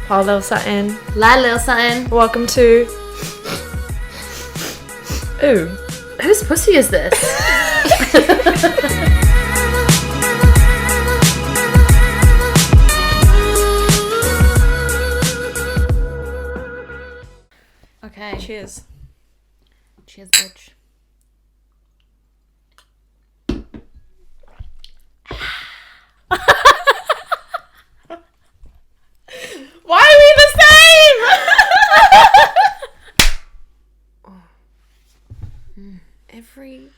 Paul Lil Sutton. La Lil Sutton. Welcome to... Ooh. Whose pussy is this? Okay. Cheers. Cheers, bitch. Why are we the same? Every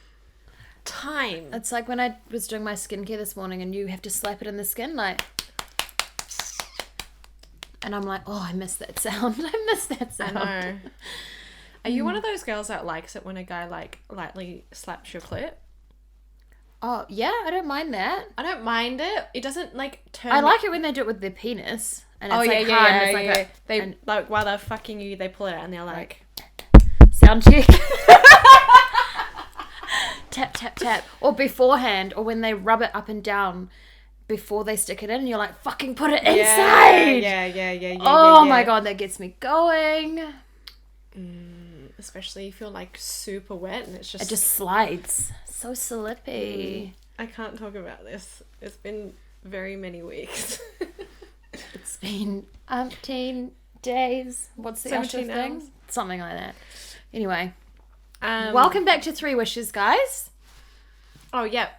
time. It's like when I was doing my skincare this morning and you have to slap it in the skin, like... And I'm like, oh, I miss that sound. I miss that sound. I know. Are you one of those girls that likes it when a guy, like, lightly slaps your clit? Oh, yeah, I don't mind that. I don't mind it. It doesn't, like, turn... I like it when they do it with their penis. And it's yeah, like yeah, hard, yeah, and it's like yeah. They, and like, while they're fucking you, they pull it out and they're like... sound check. Tap, tap, tap. Or beforehand, or when they rub it up and down before they stick it in, and you're like, fucking put it inside. Yeah. Oh my god, that gets me going. Especially if you're, like, super wet and it's just... It just slides. So slippy. I can't talk about this. It's been very many weeks. It's been umpteen days. What's the actual 17 thing? hours. Something like that. Anyway. Welcome back to Three Wishes, guys. Oh, yeah.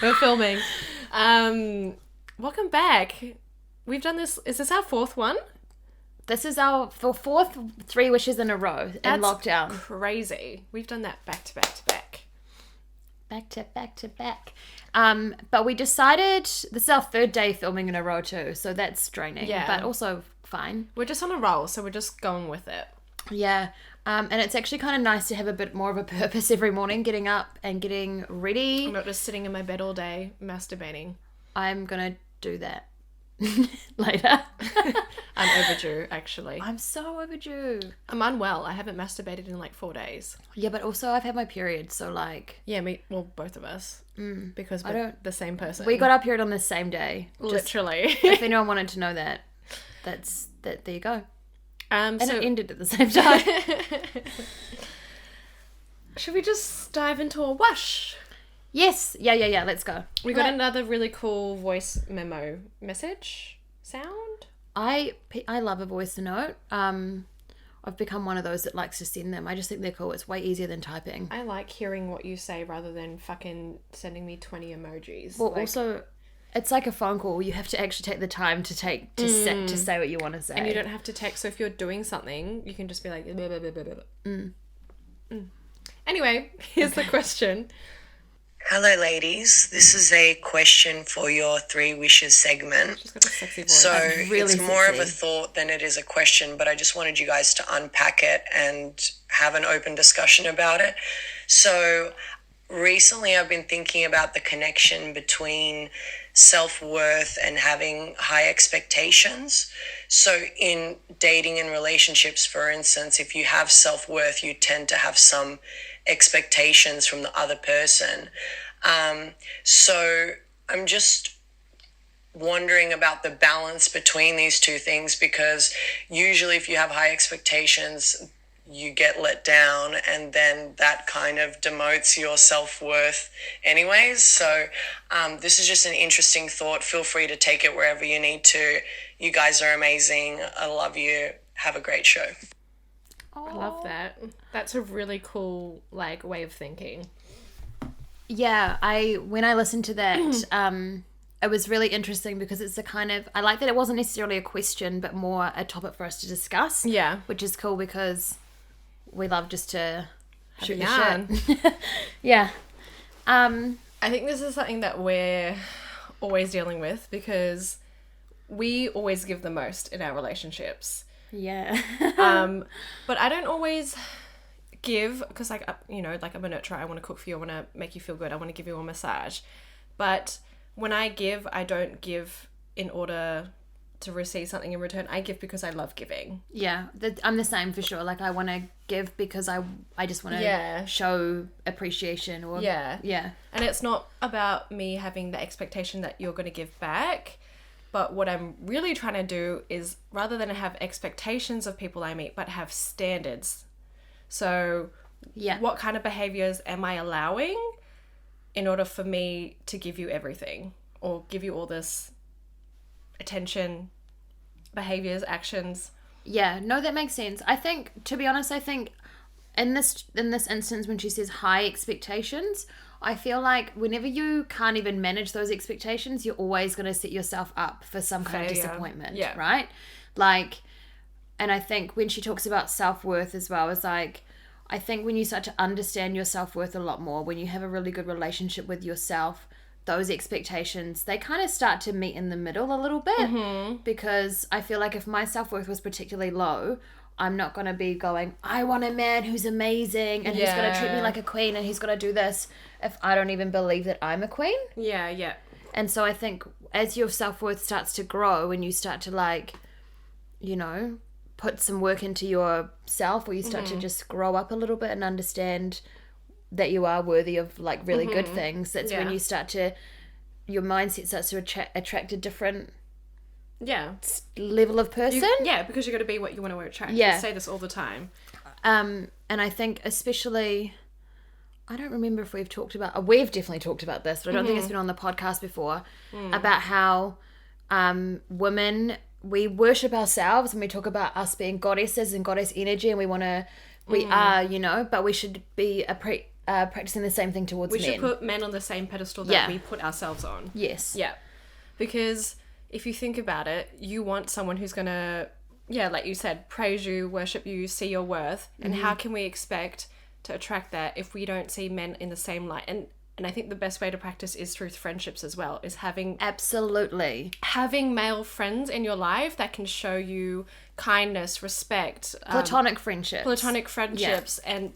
We're filming. Welcome back. We've done this. Is this our fourth one? This is our fourth Three Wishes in a row in lockdown. Crazy. We've done that back to back to back. Back to back. But we decided this is our third day filming in a row too, so that's draining. Yeah. But also fine. We're just on a roll, so we're just going with it. Yeah. And it's actually kind of nice to have a bit more of a purpose every morning, getting up and getting ready. I'm not just sitting in my bed all day masturbating. I'm gonna do that later. I'm overdue, actually. I'm so overdue. I'm unwell. I haven't masturbated in like 4 days. Yeah, but also I've had my period, so like... Yeah, both of us. Because we're the same person. We got our period on the same day. Literally. If anyone wanted to know that, there you go. And so it ended at the same time. Should we just dive into a wash? Yes. Yeah. Let's go. We got another really cool voice memo message sound. I love a voice note. I've become one of those that likes to send them. I just think they're cool. It's way easier than typing. I like hearing what you say rather than fucking sending me 20 emojis. Well, also, it's like a phone call. You have to actually take the time to say what you want to say. And you don't have to text. So if you're doing something, you can just be like... Blah, blah, blah, blah, blah. Anyway, here's the question. Hello, ladies. This is a question for your Three Wishes segment. She's got a sexy voice. So really it's more sexy. of a thought than it is a question, but I just wanted you guys to unpack it and have an open discussion about it. So recently I've been thinking about the connection between self-worth and having high expectations. So in dating and relationships, for instance, if you have self-worth, you tend to have some expectations from the other person. So I'm just wondering about the balance between these two things, because usually if you have high expectations, you get let down, and then that kind of demotes your self-worth anyways. So this is just an interesting thought. Feel free to take it wherever you need to. You guys are amazing. I love you. Have a great show. I love that. That's a really cool, like, way of thinking. Yeah, when I listened to that, it was really interesting because it's a kind of... I like that it wasn't necessarily a question, but more a topic for us to discuss. Yeah. Which is cool because we love just to shoot the yarn. shit. Yeah. I think this is something that we're always dealing with because we always give the most in our relationships. Yeah. But I don't always give because, like, I'm a nurturer. I want to cook for you. I want to make you feel good. I want to give you a massage. But when I give, I don't give in order to receive something in return. I give because I love giving. Yeah, I'm the same for sure. Like, I want to give because I just want to show appreciation. Or Yeah. Yeah. And it's not about me having the expectation that you're going to give back. But what I'm really trying to do is, rather than have expectations of people I meet, but have standards. So what kind of behaviors am I allowing in order for me to give you everything, or give you all this attention, behaviors, actions? Yeah, no, that makes sense. I think, to be honest, in this instance, when she says high expectations, I feel like whenever you can't even manage those expectations, you're always going to set yourself up for some kind of disappointment, right? Like, and I think when she talks about self-worth as well, it's like, I think when you start to understand your self-worth a lot more, when you have a really good relationship with yourself, those expectations, they kind of start to meet in the middle a little bit, because I feel like if my self-worth was particularly low, I'm not going to be going, I want a man who's amazing and who's going to treat me like a queen and he's going to do this, if I don't even believe that I'm a queen. Yeah. And so I think as your self-worth starts to grow and you start to, like, you know, put some work into yourself, or you start to just grow up a little bit and understand that you are worthy of, like, really good things, that's when you start to, your mindset starts to attract a different level of person. Because you got to be what you want to attract. Yeah. I say this all the time. And I think especially, I don't remember if we've definitely talked about this, but I don't think it's been on the podcast before, about how women, we worship ourselves and we talk about us being goddesses and goddess energy, and we are, you know, but we should be practicing the same thing towards men. We should put men on the same pedestal that we put ourselves on. Yes. Yeah. Because if you think about it, you want someone who's going to, like you said, praise you, worship you, see your worth. And how can we expect to attract that if we don't see men in the same light? And I think the best way to practice is through friendships as well, is having male friends in your life that can show you kindness, respect. Platonic friendships. And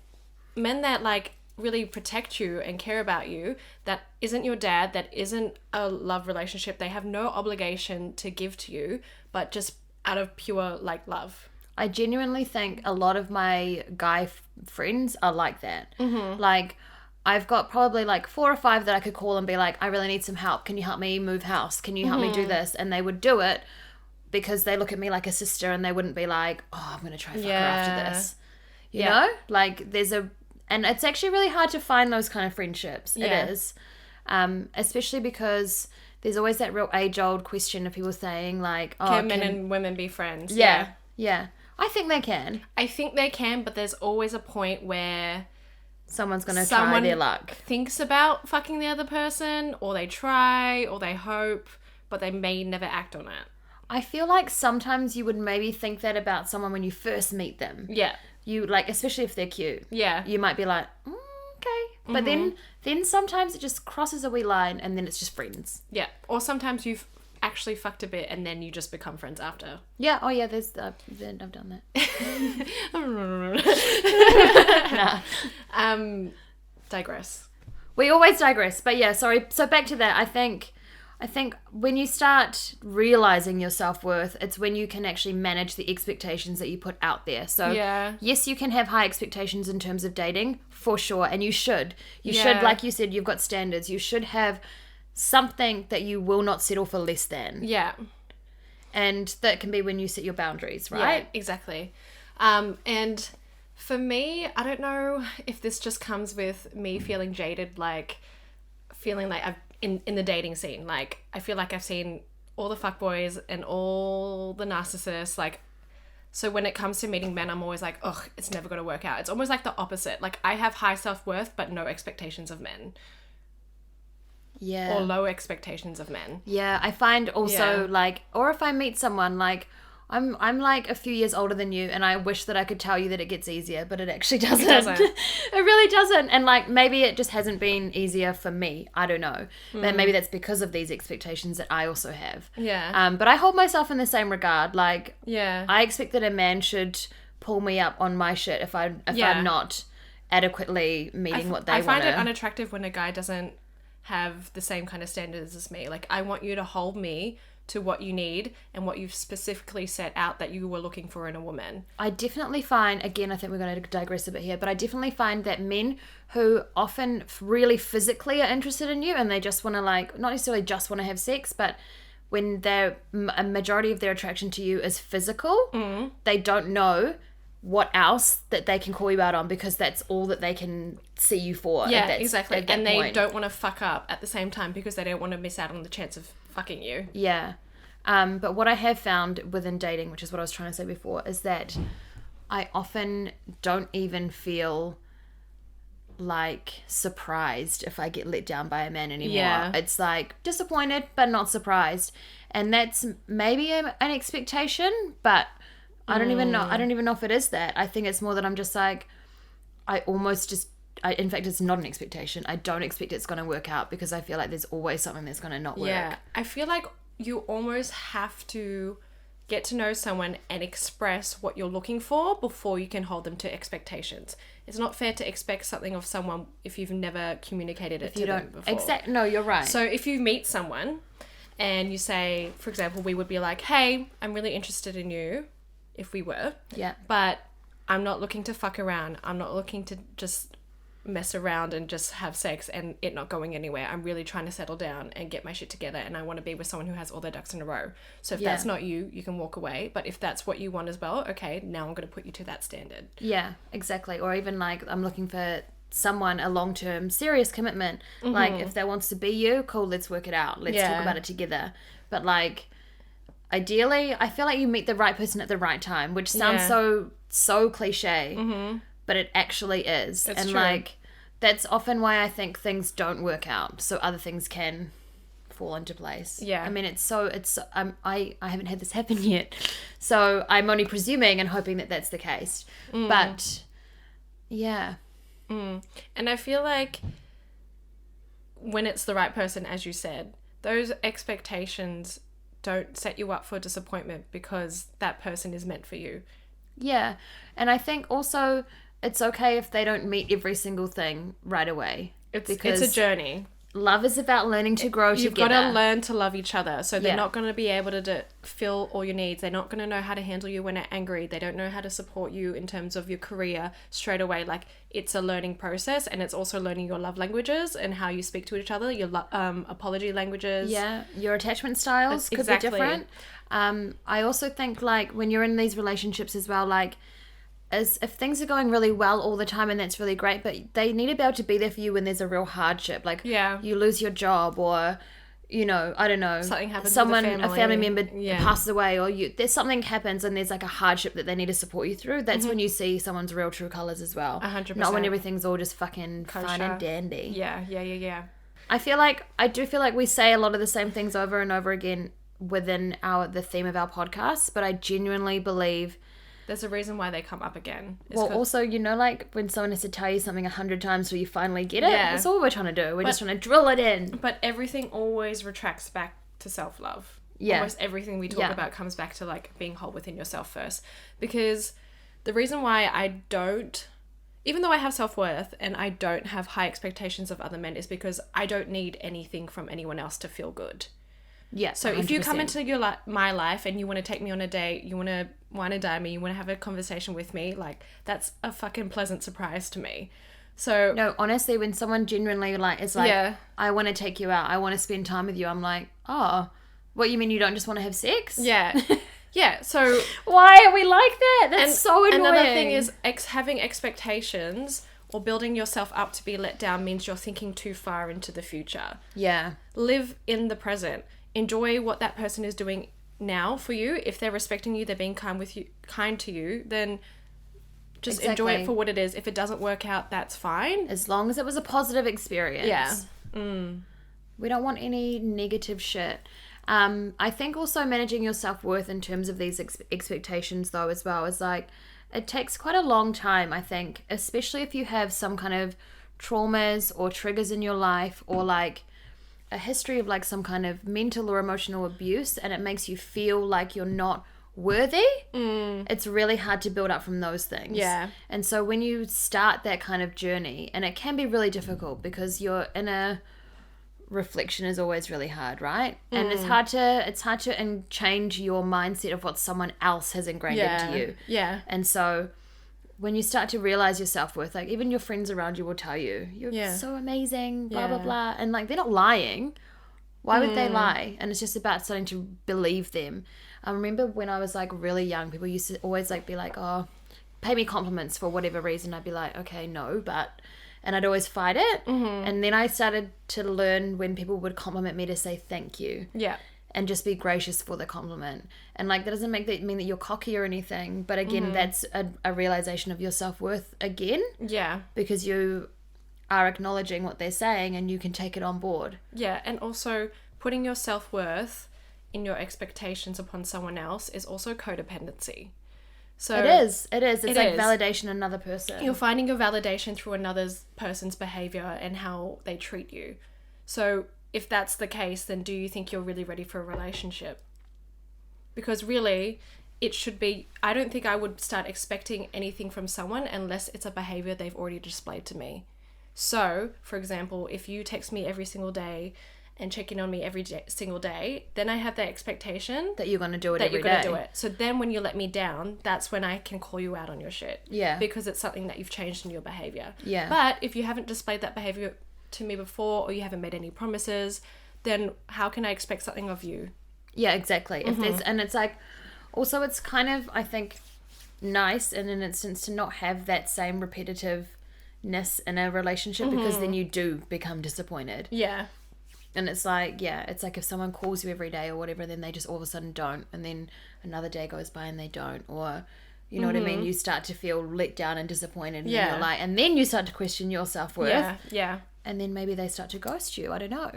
men that, like, really protect you and care about you, that isn't your dad, that isn't a love relationship. They have no obligation to give to you, but just out of pure, like, love. I genuinely think a lot of my guy friends are like that. Like, I've got probably like 4 or 5 that I could call and be like, I really need some help. Can you help me move house? Can you help me do this? And they would do it because they look at me like a sister, and they wouldn't be like, oh, I'm going to try fuck her after this. You know? Like, and it's actually really hard to find those kind of friendships. It is. Especially because there's always that real age-old question of people saying, like, oh, can men and women be friends? Yeah. I think they can. But there's always a point where someone's going to try their luck. Thinks about fucking the other person, or they try, or they hope, but they may never act on it. I feel like sometimes you would maybe think that about someone when you first meet them. Yeah. You, like, especially if they're cute. Yeah. You might be like, okay. But then sometimes it just crosses a wee line, and then it's just friends. Yeah. Or sometimes you've actually fucked a bit and then you just become friends after. Yeah. Oh, yeah. I've done that. Digress. We always digress. But yeah, sorry. So back to that. I think when you start realizing your self-worth, it's when you can actually manage the expectations that you put out there. So yes, you can have high expectations in terms of dating, for sure. And you should. You should, like you said, you've got standards. You should have something that you will not settle for less than. Yeah. And that can be when you set your boundaries, right? Yeah, exactly. And for me, I don't know if this just comes with me feeling jaded, like feeling like I've in the dating scene, like I feel like I've seen all the fuckboys and all the narcissists, like, so when it comes to meeting men, I'm always like, ugh, it's never going to work out. It's almost like the opposite. Like, I have high self-worth but no expectations of men. Yeah. Or low expectations of men. Yeah, I find also like, or if I meet someone, like, I'm like a few years older than you, and I wish that I could tell you that it gets easier, but it actually doesn't. It really doesn't. And like, maybe it just hasn't been easier for me. I don't know. But maybe that's because of these expectations that I also have. Yeah. But I hold myself in the same regard. Like, yeah, I expect that a man should pull me up on my shit if I'm not adequately meeting what they want. I find it unattractive when a guy doesn't have the same kind of standards as me. Like, I want you to hold me to what you need and what you've specifically set out that you were looking for in a woman. I definitely find, again, I think we're going to digress a bit here, but I definitely find that men who often really physically are interested in you and they just want to, like, not necessarily just want to have sex, but when a majority of their attraction to you is physical, they don't know what else that they can call you out on because that's all that they can see you for. Yeah, exactly. And they point. don't want to fuck up at the same time because they don't want to miss out on the chance of fucking you. Yeah. But what I have found within dating, which is what I was trying to say before, is that I often don't even feel like surprised if I get let down by a man anymore. Yeah. It's like disappointed but not surprised. And that's maybe an expectation, but I don't even know if it is that. I think it's more that I'm just like, in fact, it's not an expectation. I don't expect it's going to work out because I feel like there's always something that's going to not work. Yeah, I feel like you almost have to get to know someone and express what you're looking for before you can hold them to expectations. It's not fair to expect something of someone if you've never communicated it to them before. No, you're right. So if you meet someone and you say, for example, we would be like, hey, I'm really interested in you, if we were. Yeah. But I'm not looking to fuck around. I'm not looking to just mess around and just have sex and it not going anywhere. I'm really trying to settle down and get my shit together, and I want to be with someone who has all their ducks in a row. So if that's not you, you can walk away. But if that's what you want as well, okay, now I'm going to put you to that standard. Yeah, exactly. Or even like I'm looking for someone, a long-term serious commitment. Like if that wants to be you, cool, let's work it out. Let's talk about it together. But like ideally, I feel like you meet the right person at the right time, which sounds so cliche, but it actually is. It's and true. like that's often why I think things don't work out, so other things can fall into place. Yeah. I mean, I haven't had this happen yet, so I'm only presuming and hoping that that's the case. But yeah. And I feel like when it's the right person, as you said, those expectations don't set you up for disappointment because that person is meant for you. Yeah. And I think also it's okay if they don't meet every single thing right away. It's a journey. Love is about learning to grow You've together. got to learn to love each other. So they're Yeah. not going to be able to fill all your needs. They're not going to know how to handle you when they're angry. They don't know how to support you in terms of your career straight away. Like, it's a learning process, and it's also learning your love languages and how you speak to each other, your apology languages. Yeah, your attachment styles could Exactly. be different. I also think, like, when you're in these relationships as well, like, as if things are going really well all the time and that's really great, but they need to be able to be there for you when there's a real hardship. Like, you lose your job, or, you know, I don't know, something happens someone, with a family member Yeah. passes away, or there's something happens and there's like a hardship that they need to support you through. That's when you see someone's real true colors as well. 100%. Not when everything's all just fucking fun Kosher. and dandy. Yeah. I do feel like we say a lot of the same things over and over again within the theme of our podcast, but I genuinely believe There's a reason why they come up again. well, also, you know, like when someone has to tell you something 100 times till you finally get it. Yeah. That's all we're trying to do. We're just trying to drill it in. But everything always retracts back to self-love. Yeah. Almost everything we talk about comes back to, like, being whole within yourself first. Because the reason why I don't, even though I have self-worth and I don't have high expectations of other men, is because I don't need anything from anyone else to feel good. Yeah. So if you come 100%. into my life and you want to take me on a date, you want to wine and dine me, you want to have a conversation with me, like, that's a fucking pleasant surprise to me. So No, honestly, when someone genuinely like is like, Yeah. I want to take you out, I want to spend time with you, I'm like, oh, what, you mean you don't just want to have sex? yeah, yeah. So Why are we like that? That's so annoying. another thing is having expectations or building yourself up to be let down means you're thinking too far into the future. Yeah. Live in the present. Enjoy what that person is doing now for you. If they're respecting you, they're being kind to you, then just enjoy Exactly. it for what it is. If it doesn't work out, that's fine. As long as it was a positive experience. Yeah. We don't want any negative shit. I think also managing your self-worth in terms of these expectations, though, as well, is like, it takes quite a long time, I think, especially if you have some kind of traumas or triggers in your life, or like a history of like some kind of mental or emotional abuse, and it makes you feel like you're not worthy. It's really hard to build up from those things. Yeah. And so when you start that kind of journey, and it can be really difficult because your inner reflection is always really hard, right? And it's hard to change your mindset of what someone else has ingrained into you. Yeah. And so when you start to realize your self-worth, like even your friends around you will tell you, you're Yeah. so amazing, blah, blah, Yeah. blah. And like, they're not lying, Why would they lie? And it's just about starting to believe them. I remember when I was like really young, people used to always like be like, oh, pay me compliments for whatever reason. I'd be like, okay, no, but... And I'd always fight it. And then I started to learn when people would compliment me to say thank you. Yeah. And just be gracious for the compliment. And like, that doesn't mean that you're cocky or anything. But again, that's a realization of your self-worth again. Yeah. Because you are acknowledging what they're saying and you can take it on board. Yeah. And also putting your self-worth in your expectations upon someone else is also codependency. So It is. It's it like is. validation in another person. You're finding your validation through another person's behavior and how they treat you. So if that's the case, then do you think you're really ready for a relationship? Because really, it should be... I don't think I would start expecting anything from someone unless it's a behavior they've already displayed to me. So, for example, if you text me every single day and check in on me every single day, then I have the expectation that you're going to do it that every you're going day. to do it. So then when you let me down, that's when I can call you out on your shit. Yeah. Because it's something that you've changed in your behavior. Yeah. But if you haven't displayed that behavior to me before, or you haven't made any promises, then how can I expect something of you? Yeah, exactly. If there's... And it's like... Also, it's kind of, I think, nice in an instance to not have that same repetitiveness in a relationship because then you do become disappointed. Yeah. And it's like, yeah, it's like if someone calls you every day or whatever, then they just all of a sudden don't. And then another day goes by and they don't. Or, you know what I mean? You start to feel let down and disappointed. And Yeah. you're like, and then you start to question your self-worth. Yeah. Yeah. And then maybe they start to ghost you. I don't know.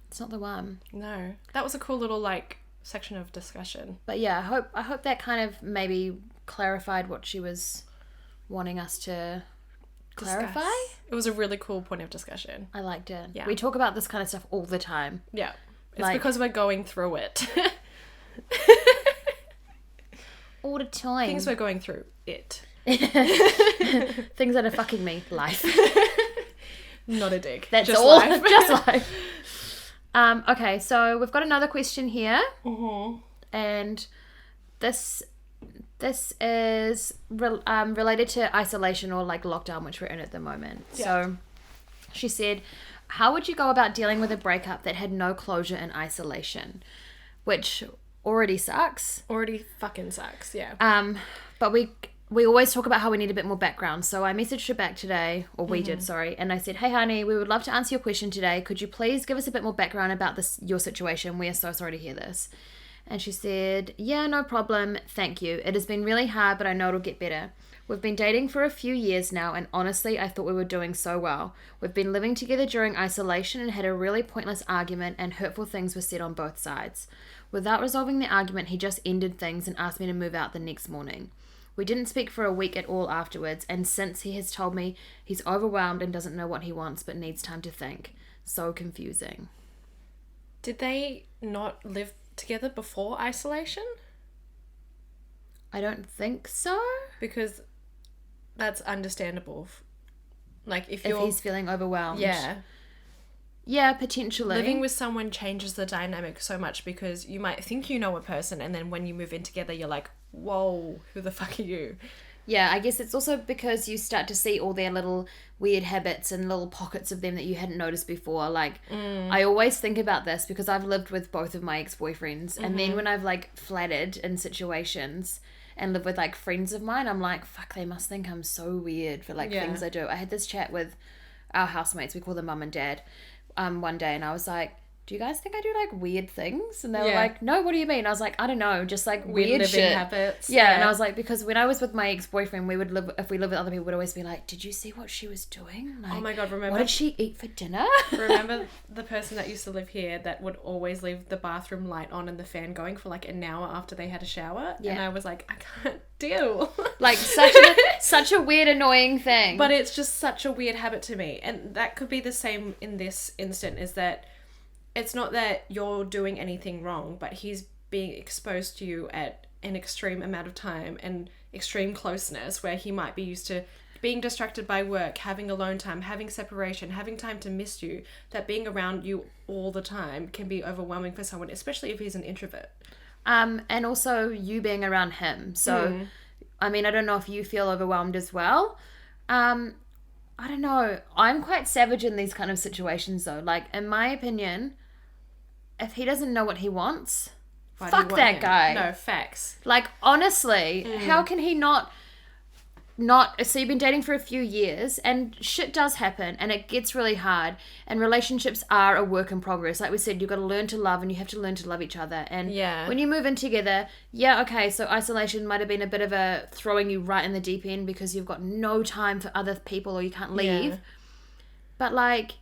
It's not the one. No. That was a cool little, like, section of discussion. But yeah, I hope that kind of maybe clarified what she was wanting us to clarify. Discuss. It was a really cool point of discussion. I liked it. Yeah. We talk about this kind of stuff all the time. Yeah. It's Like- because we're going through it. All the time. Things we're going through it. Things that are fucking me. Life. Not a dig. That's Just all. life. Just life. Okay, so we've got another question here. And this is related to isolation or like lockdown, which we're in at the moment. Yeah. So she said, how would you go about dealing with a breakup that had no closure in isolation? Which already sucks. Already fucking sucks, yeah. But we always talk about how we need a bit more background. So I messaged her back today, or we did, sorry, and I said, hey honey, we would love to answer your question today. Could you please give us a bit more background about your situation? We are so sorry to hear this. And she said, yeah, no problem. Thank you. It has been really hard, but I know it'll get better. We've been dating for a few years now, and honestly, I thought we were doing so well. We've been living together during isolation and had a really pointless argument, and hurtful things were said on both sides. Without resolving the argument, he just ended things and asked me to move out the next morning. We didn't speak for a week at all afterwards, and since he has told me he's overwhelmed and doesn't know what he wants but needs time to think. So confusing. Did they not live together before isolation? I don't think so. Because that's understandable. Like if If he's feeling overwhelmed. yeah, Yeah, potentially. living with someone changes the dynamic so much because you might think you know a person and then when you move in together you're like, whoa, who the fuck are you? Yeah, I guess it's also because you start to see all their little weird habits and little pockets of them that you hadn't noticed before. Like, I always think about this because I've lived with both of my ex-boyfriends. And then when I've, like, flattered in situations and lived with, like, friends of mine, I'm like, fuck, they must think I'm so weird for, like, Yeah. things I do. I had this chat with our housemates. We call them mum and dad. One day, and I was like, do you guys think I do like weird things? And they were Yeah. like, no, what do you mean? I was like, I don't know, just like weird living shit. habits. Yeah, and I was like, because when I was with my ex-boyfriend, if we lived with other people, we'd always be like, did you see what she was doing? Like, Oh my God, what remember did she eat for dinner? remember the person that used to live here that would always leave the bathroom light on and the fan going for like an hour after they had a shower? Yeah. And I was like, I can't deal. Like such a weird, annoying thing. But it's just such a weird habit to me. And that could be the same in this instant, is that it's not that you're doing anything wrong, but he's being exposed to you at an extreme amount of time and extreme closeness where he might be used to being distracted by work, having alone time, having separation, having time to miss you, that being around you all the time can be overwhelming for someone, especially if he's an introvert. And also you being around him. So, I mean, I don't know if you feel overwhelmed as well. I don't know. I'm quite savage in these kind of situations, though. Like, in my opinion, if he doesn't know what he wants, Why do you fuck want that him? guy. No, facts. Like, honestly, how can he not so you've been dating for a few years and shit does happen and it gets really hard and relationships are a work in progress. Like we said, you've got to learn to love and you have to learn to love each other. And when you move in together, okay, so isolation might have been a bit of a throwing you right in the deep end because you've got no time for other people or you can't leave. But like,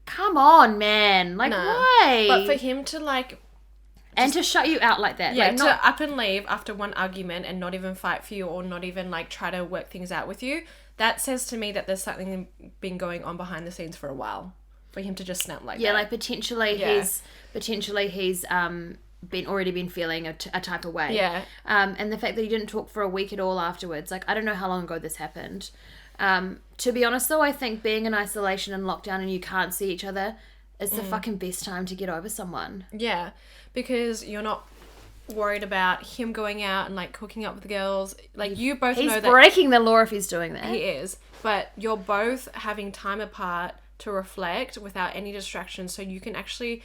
come on, man. Like, why? But for him to like... And to shut you out like that. Yeah, like, to up and leave after one argument and not even fight for you or not even like try to work things out with you, that says to me that there's something been going on behind the scenes for a while for him to just snap like that. Yeah, like potentially he's already been feeling a type of way. Yeah. And the fact that you didn't talk for a week at all afterwards, like I don't know how long ago this happened. To be honest though, I think being in isolation and lockdown and you can't see each other is the fucking best time to get over someone. Yeah, because you're not worried about him going out and like cooking up with the girls. Like you both know that he's breaking the law if he's doing that. he is, but you're both having time apart to reflect without any distractions, so you can actually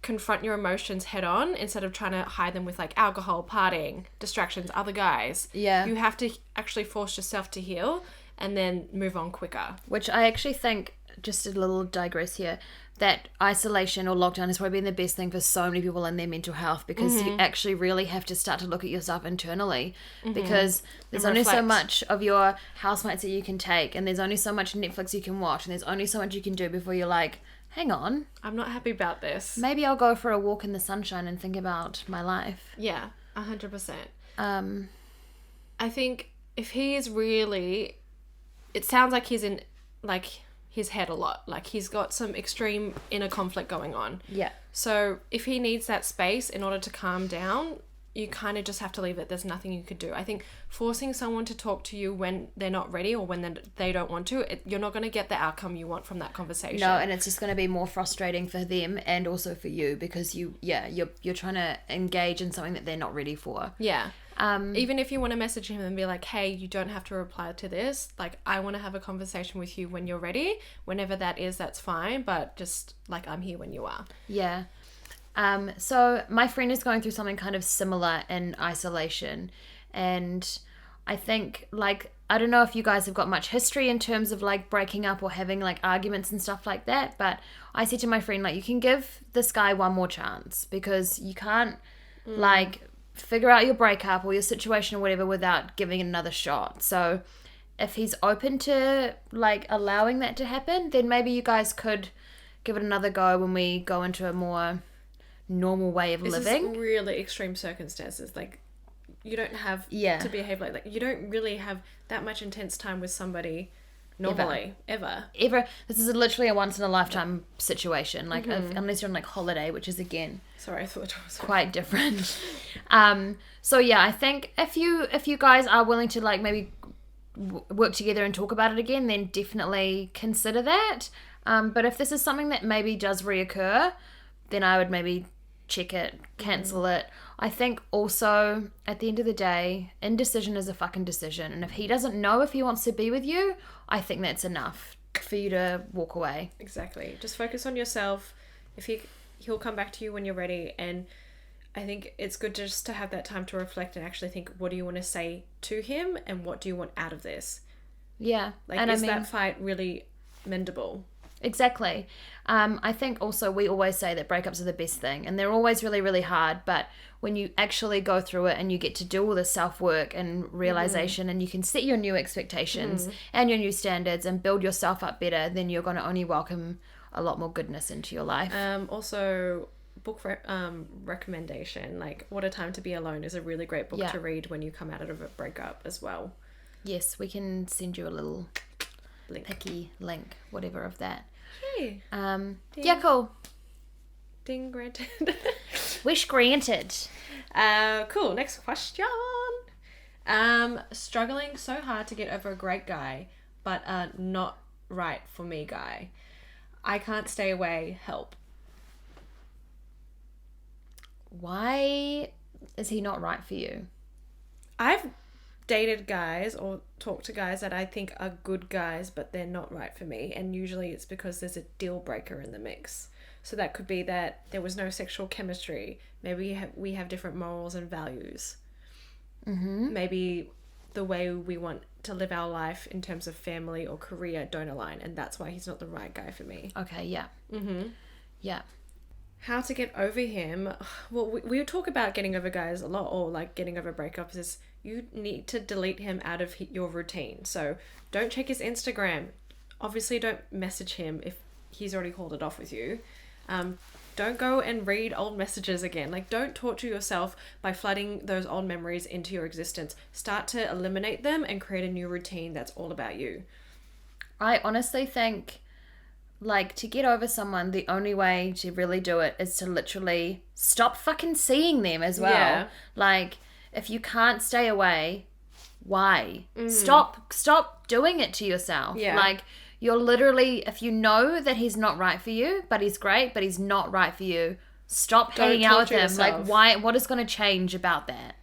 confront your emotions head on instead of trying to hide them with like alcohol, partying, distractions, other guys. Yeah, you have to actually force yourself to heal and then move on quicker. Which I actually think, just a little digress here, that isolation or lockdown has probably been the best thing for so many people in their mental health because you actually really have to start to look at yourself internally because there's only so much of your housemates that you can take and there's only so much Netflix you can watch and there's only so much you can do before you're like, hang on. I'm not happy about this. Maybe I'll go for a walk in the sunshine and think about my life. Yeah, 100%. I think if he is really... It sounds like he's in, like... his head a lot. Like he's got some extreme inner conflict going on. Yeah. So if he needs that space in order to calm down, you kind of just have to leave it. There's nothing you could do. I think forcing someone to talk to you when they're not ready or when they don't want to, you're not going to get the outcome you want from that conversation. No, and it's just going to be more frustrating for them and also for you because you're trying to engage in something that they're not ready for. Yeah. Even if you want to message him and be like, hey, you don't have to reply to this. Like, I want to have a conversation with you when you're ready. Whenever that is, that's fine. But just like, I'm here when you are. Yeah. So my friend is going through something kind of similar in isolation. And I think, like, I don't know if you guys have got much history in terms of like breaking up or having like arguments and stuff like that. But I said to my friend, like, you can give this guy one more chance because you can't like figure out your breakup or your situation or whatever without giving it another shot. So if he's open to like allowing that to happen, then maybe you guys could give it another go when we go into a more normal way of living. This is really extreme circumstances. Like you don't have to behave like you don't really have that much intense time with somebody normally ever. This is literally a once in a lifetime situation, like unless you're on like holiday, which is again I thought it was quite different. So yeah, I think if you guys are willing to like maybe work together and talk about it again, then definitely consider that. But if this is something that maybe does reoccur, then I would maybe check it, cancel it. I think also at the end of the day, indecision is a fucking decision, and if he doesn't know if he wants to be with you, I think that's enough for you to walk away. Exactly. Just focus on yourself. If he'll come back to you when you're ready, and I think it's good just to have that time to reflect and actually think, what do you want to say to him and what do you want out of this? Yeah. Like, and is that fight really mendable? Exactly. I think also we always say that breakups are the best thing, and they're always really, really hard, but when you actually go through it and you get to do all the self-work and realization and you can set your new expectations and your new standards and build yourself up better, then you're going to only welcome a lot more goodness into your life. Also, book recommendation, like What a Time to Be Alone is a really great book to read when you come out of a breakup as well. Yes, we can send you a little picky link, whatever of that. Hey. Yeah, cool. Ding granted. Wish granted. Cool. Next question. Struggling so hard to get over a great guy, but not right for me guy. I can't stay away. Help. Why is he not right for you? I've dated guys or talked to guys that I think are good guys, but they're not right for me. And usually it's because there's a deal breaker in the mix. So that could be that there was no sexual chemistry. Maybe we have different morals and values. Mm-hmm. Maybe the way we want to live our life in terms of family or career don't align. And that's why he's not the right guy for me. Okay, yeah. Mm-hmm. Yeah. How to get over him. Well, we talk about getting over guys a lot, or like getting over breakups, is you need to delete him out of your routine. So don't check his Instagram. Obviously don't message him if he's already called it off with you. Don't go and read old messages again. Like, don't torture yourself by flooding those old memories into your existence. Start to eliminate them and create a new routine that's all about you. I honestly think, like, to get over someone, the only way to really do it is to literally stop fucking seeing them as well. Yeah. Like, if you can't stay away, why? Stop doing it to yourself. Yeah. Like, you're literally, if you know that he's not right for you, but he's great, but he's not right for you, stop hanging out with him. Yourself. Like, why? What is going to change about that?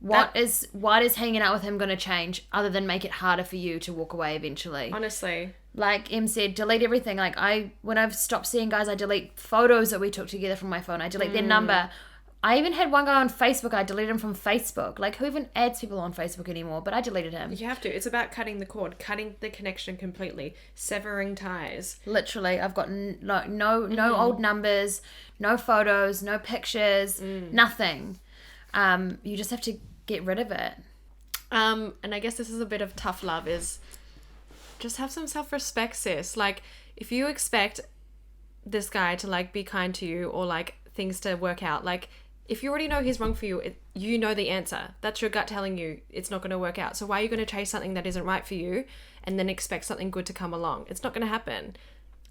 What is hanging out with him going to change other than make it harder for you to walk away eventually? Honestly. Like Em said, delete everything. Like, when I've stopped seeing guys, I delete photos that we took together from my phone. I delete their number. I even had one guy on Facebook. I deleted him from Facebook. Like, who even adds people on Facebook anymore? But I deleted him. You have to. It's about cutting the cord, cutting the connection completely, severing ties. Literally, I've got no old numbers, no photos, no pictures, nothing. You just have to get rid of it. And I guess this is a bit of tough love, is just have some self-respect, sis. Like, if you expect this guy to, like, be kind to you or, like, things to work out, like, if you already know he's wrong for you, you know the answer. That's your gut telling you it's not going to work out. So why are you going to chase something that isn't right for you and then expect something good to come along? It's not going to happen.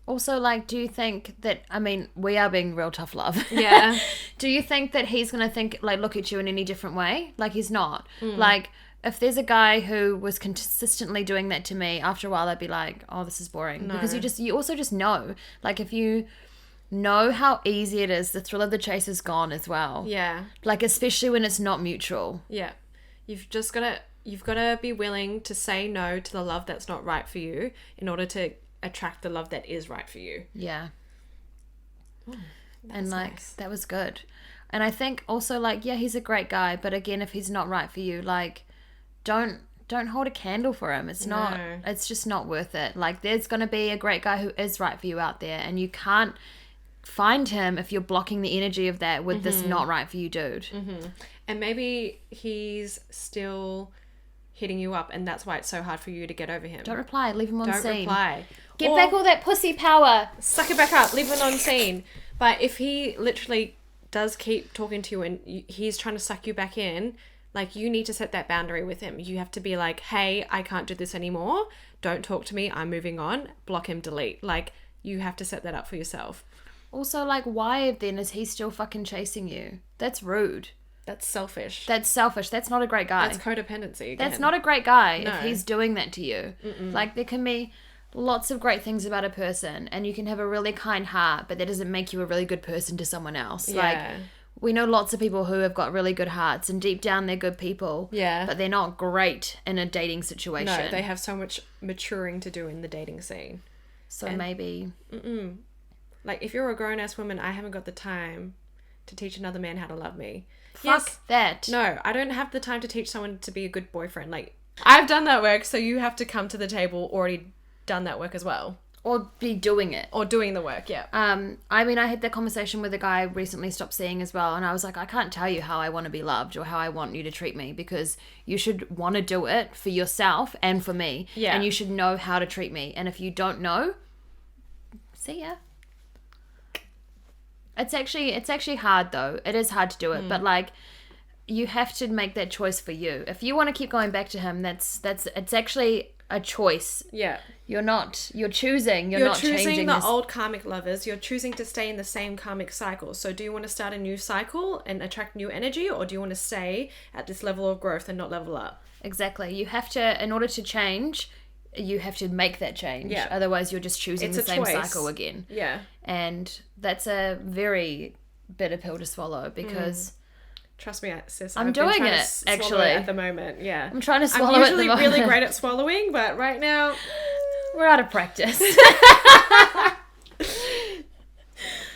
Also, like, do you think that, I mean, we are being real tough love. Yeah. Do you think that he's going to think, like, look at you in any different way? Like, he's not. Like, if there's a guy who was consistently doing that to me, after a while I'd be like, oh, this is boring. No. Because you also just know. Like, if you know how easy it is, the thrill of the chase is gone as well. Yeah. Like, especially when it's not mutual. Yeah. You've got to be willing to say no to the love that's not right for you in order to attract the love that is right for you. Yeah. And, like, nice. that was good. And I think also, like, yeah, he's a great guy, but again, if he's not right for you, like, don't hold a candle for him. It's not, it's just not worth it. Like, there's going to be a great guy who is right for you out there, and you can't find him if you're blocking the energy of that with this not right for you dude. And maybe he's still hitting you up, and that's why it's so hard for you to get over him. Don't reply. Leave him on Don't scene. reply. Get Or back all that pussy power. suck it back up. Leave it on scene. But if he literally does keep talking to you and he's trying to suck you back in, like, you need to set that boundary with him. You have to be like, hey, I can't do this anymore. Don't talk to me. I'm moving on. Block him, delete. Like, you have to set that up for yourself. Also, like, why then is he still fucking chasing you? That's rude. That's selfish. That's selfish. That's not a great guy. That's codependency again. That's not a great guy No. if he's doing that to you. Like, there can be lots of great things about a person, and you can have a really kind heart, but that doesn't make you a really good person to someone else. Yeah. Like, we know lots of people who have got really good hearts, and deep down they're good people. Yeah. But they're not great in a dating situation. No, they have so much maturing to do in the dating scene. So maybe... Like, if you're a grown-ass woman, I haven't got the time to teach another man how to love me. Fuck that. No, I don't have the time to teach someone to be a good boyfriend. Like, I've done that work, so you have to come to the table already done that work as well. Or be doing it. Or doing the work, yeah. I mean, I had that conversation with a guy I recently stopped seeing as well, and I was like, I can't tell you how I want to be loved or how I want you to treat me, because you should want to do it for yourself and for me. Yeah. And you should know how to treat me. And if you don't know, see ya. It's actually hard though. It is hard to do it, but like, you have to make that choice for you. If you want to keep going back to him, it's actually a choice. Yeah. You're choosing. You're not choosing changing the this. old karmic lovers. You're choosing to stay in the same karmic cycle. So do you want to start a new cycle and attract new energy, or do you want to stay at this level of growth and not level up? Exactly. You have to, in order to change, you have to make that change. Yeah. Otherwise, you're just choosing It's the a same choice. cycle again. Yeah. And that's a very bitter pill to swallow, because Trust me, sis. I'm I've been doing trying to it, swallow actually. at the moment. Yeah. I'm trying to swallow I'm at the usually moment. really great at swallowing, but right now... We're out of practice.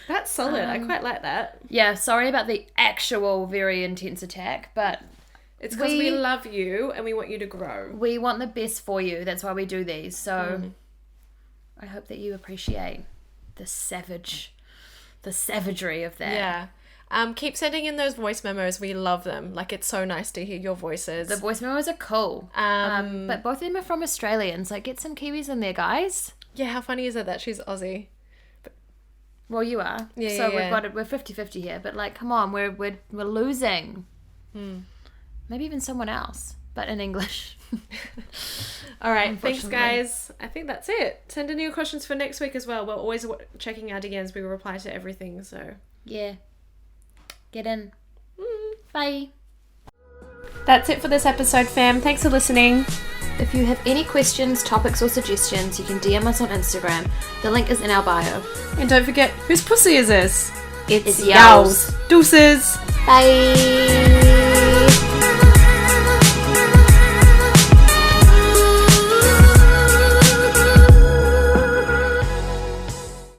That's solid. I quite like that. Yeah, sorry about the actual very intense attack, but It's because we love you and we want you to grow. we want the best for you. That's why we do these. So I hope that you appreciate the savagery of that. Yeah. Keep sending in those voice memos. We love them. Like, it's so nice to hear your voices. The voice memos are cool. But both of them are from Australians. Like, get some Kiwis in there, guys. Yeah, how funny is it that she's Aussie? Well, you are. Yeah, so yeah, we're 50-50 here. But like, come on, we're losing. Maybe even someone else, but in English. All right, thanks, Unfortunately. guys. I think that's it. Send in your questions for next week as well. We're always checking our DMs. We reply to everything, so... Yeah. Get in. Bye. That's it for this episode, fam. Thanks for listening. If you have any questions, topics, or suggestions, you can DM us on Instagram. The link is in our bio. And don't forget, whose pussy is this? It's yours. Deuces. Bye.